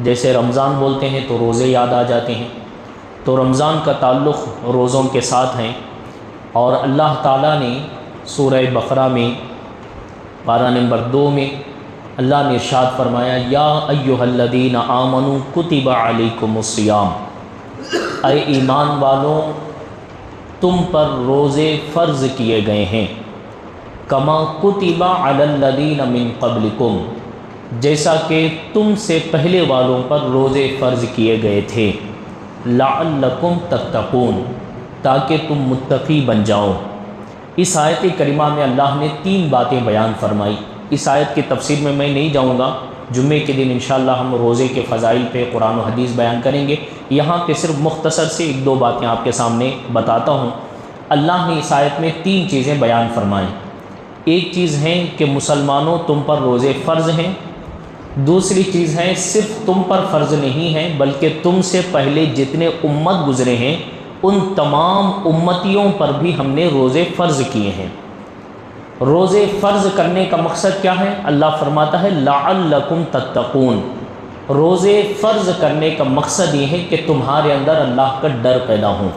جیسے رمضان بولتے ہیں تو روزے یاد آ جاتے ہیں، تو رمضان کا تعلق روزوں کے ساتھ ہیں۔ اور اللہ تعالیٰ نے سورہ بقرہ میں پارہ نمبر 2 میں اللہ نے ارشاد فرمایا، یا ایھا الذین آمنوا کتب علیکم الصیام، اے ایمان والوں تم پر روزے فرض کیے گئے ہیں، کما کتب علی الذین من قبلکم، جیسا کہ تم سے پہلے والوں پر روزے فرض کیے گئے تھے، لعلکم تتقون، تاکہ تم متقی بن جاؤ۔ اس آیت کریمہ میں اللہ نے 3 باتیں بیان فرمائی۔ اس آیت کی تفسیر میں نہیں جاؤں گا، جمعے کے دن انشاءاللہ ہم روزے کے فضائل پہ قرآن و حدیث بیان کریں گے۔ یہاں پہ صرف مختصر سے 1-2 باتیں آپ کے سامنے بتاتا ہوں۔ اللہ نے اس آیت میں 3 چیزیں بیان فرمائیں۔ ایک چیز ہے کہ مسلمانوں تم پر روزے فرض ہیں، دوسری چیز ہے صرف تم پر فرض نہیں ہے بلکہ تم سے پہلے جتنے امت گزرے ہیں ان تمام امتیوں پر بھی ہم نے روزے فرض کیے ہیں۔ روزے فرض کرنے کا مقصد کیا ہے؟ اللہ فرماتا ہے لعلکم تتقون، روزے فرض کرنے کا مقصد یہ ہے کہ تمہارے اندر اللہ کا ڈر پیدا ہو،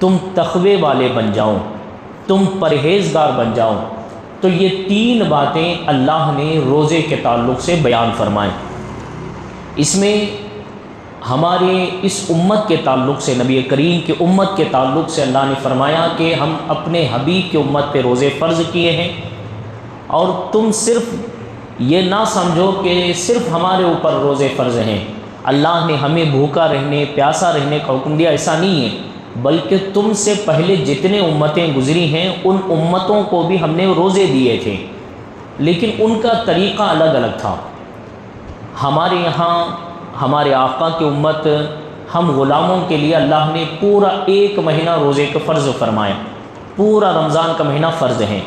تم تقوی والے بن جاؤ، تم پرہیزگار بن جاؤ۔ تو یہ 3 باتیں اللہ نے روزے کے تعلق سے بیان فرمائیں۔ اس میں ہمارے اس امت کے تعلق سے، نبی کریم کی امت کے تعلق سے اللہ نے فرمایا کہ ہم اپنے حبیب کی امت پہ روزے فرض کیے ہیں، اور تم صرف یہ نہ سمجھو کہ صرف ہمارے اوپر روزے فرض ہیں، اللہ نے ہمیں بھوکا رہنے پیاسا رہنے کا حکم دیا، ایسا نہیں ہے، بلکہ تم سے پہلے جتنے امتیں گزری ہیں ان امتوں کو بھی ہم نے روزے دیے تھے، لیکن ان کا طریقہ الگ الگ تھا۔ ہمارے یہاں ہمارے آقا کی امت، ہم غلاموں کے لیے اللہ نے پورا 1 مہینہ روزے کا فرض فرمایا، پورا رمضان کا مہینہ فرض ہے،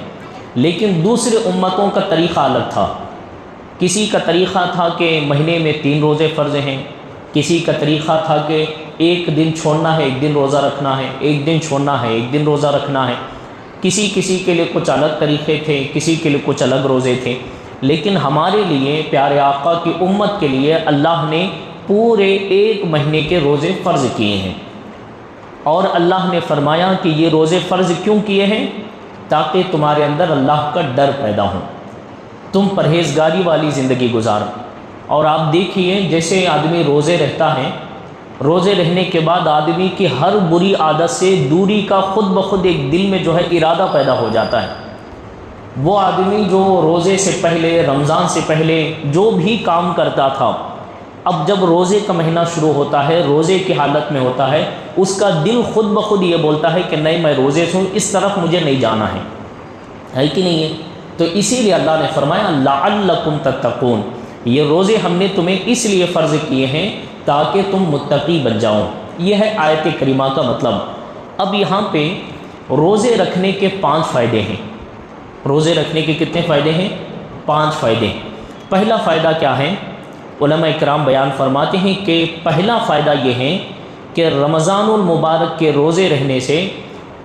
لیکن دوسرے امتوں کا طریقہ الگ تھا۔ کسی کا طریقہ تھا کہ مہینے میں 3 روزے فرض ہیں، کسی کا طریقہ تھا کہ 1 دن چھوڑنا ہے 1 دن روزہ رکھنا ہے، 1 دن چھوڑنا ہے 1 دن روزہ رکھنا ہے، کسی کے لیے کچھ الگ طریقے تھے، کسی کے لیے کچھ الگ روزے تھے، لیکن ہمارے لیے پیارے آقا کی امت کے لیے اللہ نے پورے 1 مہینے کے روزے فرض کیے ہیں۔ اور اللہ نے فرمایا کہ یہ روزے فرض کیوں کیے ہیں؟ تاکہ تمہارے اندر اللہ کا ڈر پیدا ہو، تم پرہیزگاری والی زندگی گزارو۔ اور آپ دیکھیے جیسے آدمی روزے رہتا ہے، روزے رہنے کے بعد آدمی کی ہر بری عادت سے دوری کا خود بخود ایک دل میں جو ہے ارادہ پیدا ہو جاتا ہے۔ وہ آدمی جو روزے سے پہلے، رمضان سے پہلے جو بھی کام کرتا تھا، اب جب روزے کا مہینہ شروع ہوتا ہے، روزے کی حالت میں ہوتا ہے، اس کا دل خود بخود یہ بولتا ہے کہ نہیں میں روزے سے ہوں، اس طرف مجھے نہیں جانا ہے کہ نہیں ہے؟ تو اسی لیے اللہ نے فرمایا لعلکم تتقون، یہ روزے ہم نے تمہیں اس لیے فرض کیے ہیں تاکہ تم متقی بن جاؤ۔ یہ ہے آیت کریمہ کا مطلب۔ اب یہاں پہ روزے رکھنے کے 5 فائدے ہیں۔ روزے رکھنے کے کتنے فائدے ہیں؟ 5 فائدے۔ پہلا فائدہ کیا ہے؟ علماء اکرام بیان فرماتے ہیں کہ پہلا فائدہ یہ ہے کہ رمضان المبارک کے روزے رہنے سے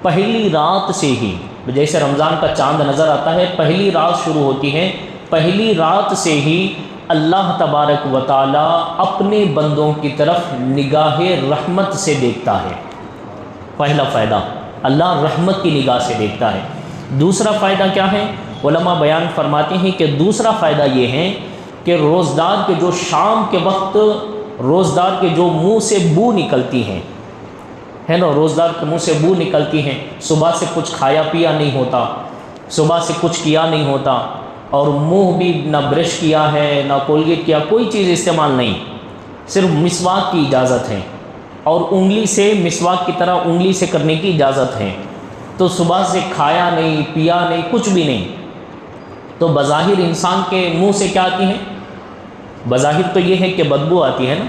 پہلی رات سے ہی، جیسے رمضان کا چاند نظر آتا ہے، پہلی رات شروع ہوتی ہے، پہلی رات سے ہی اللہ تبارک و تعالی اپنے بندوں کی طرف نگاہ رحمت سے دیکھتا ہے۔ پہلا فائدہ، اللہ رحمت کی نگاہ سے دیکھتا ہے۔ دوسرا فائدہ کیا ہے؟ علماء بیان فرماتے ہیں کہ دوسرا فائدہ یہ ہے کہ روزدار کے جو شام کے وقت روزدار کے جو منہ سے بو نکلتی ہیں، ہے نا، روزدار کے منہ سے بو نکلتی ہیں، صبح سے کچھ کھایا پیا نہیں ہوتا، صبح سے کچھ کیا نہیں ہوتا، اور منہ بھی نہ برش کیا ہے نہ کولگیٹ کیا، کوئی چیز استعمال نہیں، صرف مسواک کی اجازت ہے، اور انگلی سے مسواک کی طرح انگلی سے کرنے کی اجازت ہے، تو صبح سے کھایا نہیں پیا نہیں کچھ بھی نہیں، تو بظاہر انسان کے منہ سے کیا آتی ہے؟ بظاہر تو یہ ہے کہ بدبو آتی ہے نا،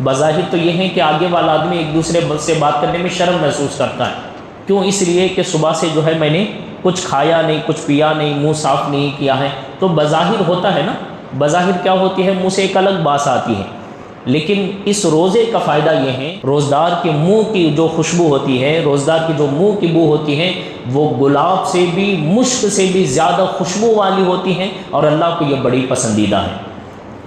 بظاہر تو یہ ہے کہ آگے والا آدمی ایک دوسرے سے بات کرنے میں شرم محسوس کرتا ہے، کیوں؟ اس لیے کہ صبح سے جو ہے میں نے کچھ کھایا نہیں کچھ پیا نہیں، منہ صاف نہیں کیا ہے، تو بظاہر ہوتا ہے نا، بظاہر کیا ہوتی ہے؟ منہ سے ایک الگ باس آتی ہے، لیکن اس روزے کا فائدہ یہ ہے، روزدار کے منہ کی جو خوشبو ہوتی ہے، روزدار کی جو منہ کی بو ہوتی ہے، وہ گلاب سے بھی مشک سے بھی زیادہ خوشبو والی ہوتی ہے، اور اللہ کو یہ بڑی پسندیدہ ہے۔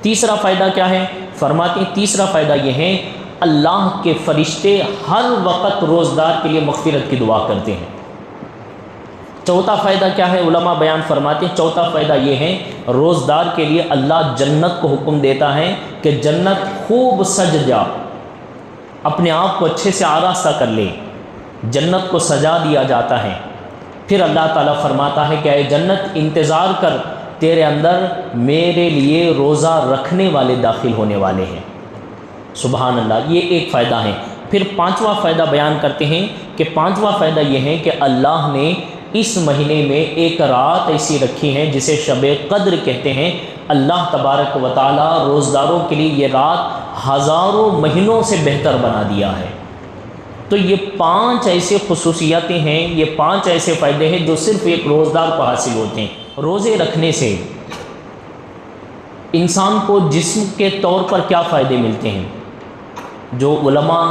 تیسرا فائدہ کیا ہے؟ فرماتے ہیں تیسرا فائدہ یہ ہے اللہ کے فرشتے ہر وقت روزدار کے لیے مغفرت کی دعا کرتے ہیں۔ چوتھا فائدہ کیا ہے؟ علماء بیان فرماتے ہیں چوتھا فائدہ یہ ہے روزدار کے لیے اللہ جنت کو حکم دیتا ہے کہ جنت خوب سج جا، اپنے آپ کو اچھے سے آراستہ کر لے، جنت کو سجا دیا جاتا ہے۔ پھر اللہ تعالیٰ فرماتا ہے کہ اے جنت انتظار کر، تیرے اندر میرے لیے روزہ رکھنے والے داخل ہونے والے ہیں۔ سبحان اللہ، یہ ایک فائدہ ہے۔ پھر پانچواں فائدہ بیان کرتے ہیں کہ پانچواں فائدہ یہ ہے کہ اللہ نے اس مہینے میں ایک رات ایسی رکھی ہے جسے شب قدر کہتے ہیں۔ اللہ تبارک و تعالیٰ روزداروں کے لیے یہ رات ہزاروں مہینوں سے بہتر بنا دیا ہے۔ تو یہ 5 ایسے خصوصیتیں ہیں، یہ 5 ایسے فائدے ہیں جو صرف ایک روزدار کو حاصل ہوتے ہیں۔ روزے رکھنے سے انسان کو جسم کے طور پر کیا فائدے ملتے ہیں؟ جو علماء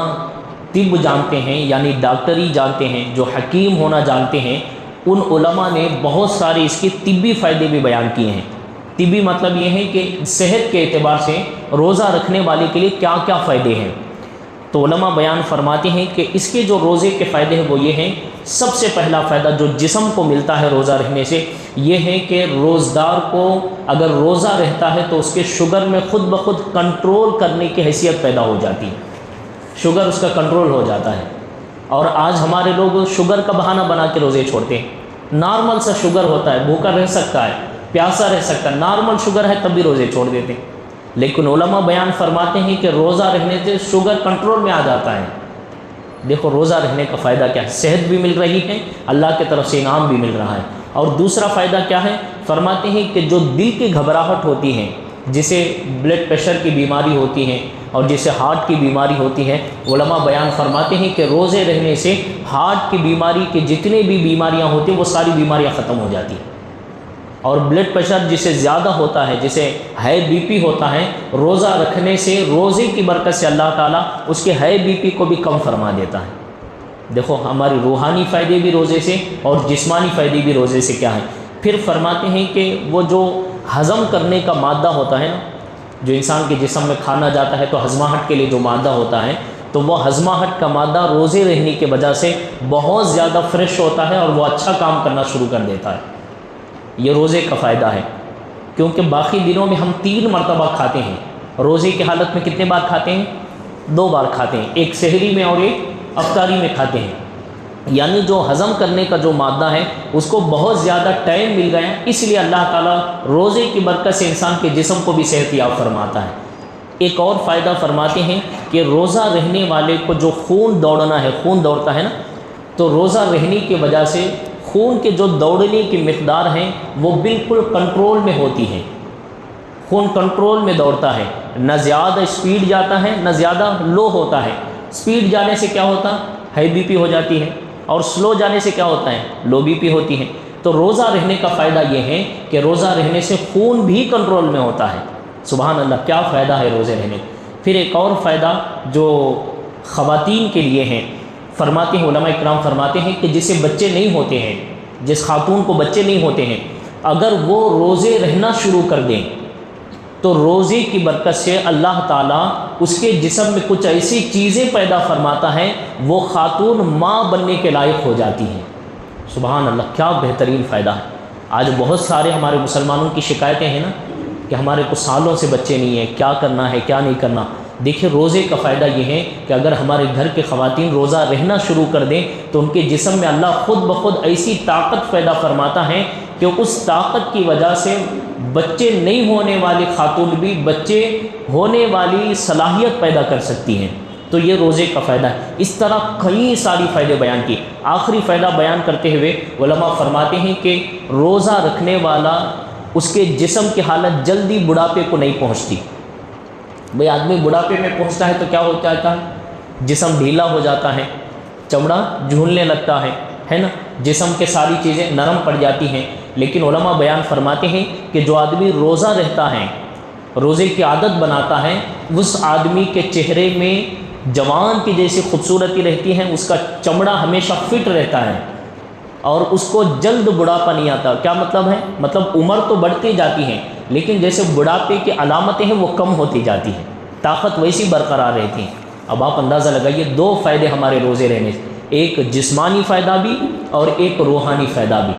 طب جانتے ہیں، یعنی ڈاکٹری جانتے ہیں، جو حکیم ہونا جانتے ہیں، ان علماء نے بہت سارے اس کے طبی فائدے بھی بیان کیے ہیں۔ طبی مطلب یہ ہے کہ صحت کے اعتبار سے روزہ رکھنے والے کے لیے کیا کیا فائدے ہیں۔ تو علماء بیان فرماتے ہیں کہ اس کے جو روزے کے فائدے ہیں وہ یہ ہیں، سب سے پہلا فائدہ جو جسم کو ملتا ہے روزہ رہنے سے یہ ہے کہ روزدار کو اگر روزہ رہتا ہے تو اس کے شوگر میں خود بخود کنٹرول کرنے کی حیثیت پیدا ہو جاتی ہے، شوگر اس کا کنٹرول ہو جاتا ہے۔ اور آج ہمارے لوگ شوگر کا بہانہ بنا کے روزے چھوڑتے ہیں۔ نارمل سا شوگر ہوتا ہے، بھوکا رہ سکتا ہے، پیاسا رہ سکتا ہے، نارمل شوگر ہے تب بھی روزے چھوڑ دیتے ہیں۔ لیکن علماء بیان فرماتے ہیں کہ روزہ رہنے سے شوگر کنٹرول میں آ جاتا ہے۔ دیکھو روزہ رہنے کا فائدہ کیا ہے، صحت بھی مل رہی ہے، اللہ کی طرف سے انعام بھی مل رہا ہے۔ اور دوسرا فائدہ کیا ہے؟ فرماتے ہیں کہ جو دل کی گھبراہٹ ہوتی ہے، جسے بلڈ پریشر کی بیماری ہوتی ہے اور جسے ہارٹ کی بیماری ہوتی ہے، علماء بیان فرماتے ہیں کہ روزے رہنے سے ہارٹ کی بیماری کے جتنے بھی بیماریاں ہوتی ہیں وہ ساری بیماریاں ختم ہو جاتی ہیں۔ اور بلڈ پریشر جسے زیادہ ہوتا ہے، جسے ہائی بی پی ہوتا ہے، روزہ رکھنے سے روزے کی برکت سے اللہ تعالیٰ اس کے ہائی بی پی کو بھی کم فرما دیتا ہے۔ دیکھو ہماری روحانی فائدے بھی روزے سے اور جسمانی فائدے بھی روزے سے کیا ہیں۔ پھر فرماتے ہیں کہ وہ جو ہضم کرنے کا مادہ ہوتا ہے نا، جو انسان کے جسم میں کھانا جاتا ہے تو ہضماہٹ کے لیے جو مادہ ہوتا ہے، تو وہ ہضماہٹ کا مادہ روزے رہنے کی وجہ سے بہت زیادہ فریش ہوتا ہے اور وہ اچھا کام کرنا شروع کر دیتا ہے۔ یہ روزے کا فائدہ ہے، کیونکہ باقی دنوں میں ہم 3 مرتبہ کھاتے ہیں، روزے کی حالت میں کتنے بار کھاتے ہیں؟ 2 بار کھاتے ہیں، ایک سحری میں اور ایک افطاری میں کھاتے ہیں۔ یعنی جو ہضم کرنے کا جو مادہ ہے اس کو بہت زیادہ ٹائم مل گیا، اس لیے اللہ تعالیٰ روزے کی برکت سے انسان کے جسم کو بھی صحت یاب فرماتا ہے۔ ایک اور فائدہ فرماتے ہیں کہ روزہ رہنے والے کو جو خون دوڑنا ہے، خون دوڑتا ہے نا، تو روزہ رہنے کی وجہ سے خون کے جو دوڑنے کی مقدار ہیں وہ بالکل کنٹرول میں ہوتی ہے، خون کنٹرول میں دوڑتا ہے، نہ زیادہ اسپیڈ جاتا ہے نہ زیادہ لو ہوتا ہے۔ اسپیڈ جانے سے کیا ہوتا ہے؟ ہائی بی پی ہو جاتی ہے، اور سلو جانے سے کیا ہوتا ہے؟ لو بی پی ہوتی ہے۔ تو روزہ رہنے کا فائدہ یہ ہے کہ روزہ رہنے سے خون بھی کنٹرول میں ہوتا ہے۔ سبحان اللہ، کیا فائدہ ہے روزے رہنے۔ پھر ایک اور فائدہ جو خواتین کے لیے ہیں، فرماتے ہیں علماء اکرام فرماتے ہیں کہ جسے بچے نہیں ہوتے ہیں، جس خاتون کو بچے نہیں ہوتے ہیں، اگر وہ روزے رہنا شروع کر دیں تو روزے کی برکت سے اللہ تعالیٰ اس کے جسم میں کچھ ایسی چیزیں پیدا فرماتا ہے، وہ خاتون ماں بننے کے لائق ہو جاتی ہیں۔ سبحان اللہ، کیا بہترین فائدہ ہے۔ آج بہت سارے ہمارے مسلمانوں کی شکایتیں ہیں نا کہ ہمارے کو سالوں سے بچے نہیں ہیں، کیا کرنا ہے کیا نہیں کرنا۔ دیکھیں روزے کا فائدہ یہ ہے کہ اگر ہمارے گھر کے خواتین روزہ رہنا شروع کر دیں تو ان کے جسم میں اللہ خود بخود ایسی طاقت پیدا فرماتا ہے کہ اس طاقت کی وجہ سے بچے نہیں ہونے والی خاتون بھی بچے ہونے والی صلاحیت پیدا کر سکتی ہیں۔ تو یہ روزے کا فائدہ ہے۔ اس طرح کئی ساری فائدے بیان کیے۔ آخری فائدہ بیان کرتے ہوئے علماء فرماتے ہیں کہ روزہ رکھنے والا اس کے جسم کی حالت جلدی بڑھاپے کو نہیں پہنچتی۔ بھئی آدمی بڑھاپے میں پہنچتا ہے تو کیا ہوتا ہے؟ جسم ڈھیلا ہو جاتا ہے، چمڑا جھولنے لگتا ہے نا، جسم کے ساری چیزیں نرم پڑ جاتی ہیں۔ لیکن علماء بیان فرماتے ہیں کہ جو آدمی روزہ رہتا ہے، روزے کی عادت بناتا ہے، اس آدمی کے چہرے میں جوان کی جیسی خوبصورتی رہتی ہے، اس کا چمڑا ہمیشہ فٹ رہتا ہے اور اس کو جلد بڑھاپا نہیں آتا۔ کیا مطلب ہے؟ مطلب عمر تو بڑھتی جاتی ہے لیکن جیسے بڑھاپے کی علامتیں ہیں وہ کم ہوتی جاتی ہیں۔ طاقت ویسی برقرار رہتی ہے۔ اب آپ اندازہ لگائیے 2 فائدے ہمارے روزے رہنے سے، ایک جسمانی فائدہ بھی اور ایک روحانی فائدہ بھی۔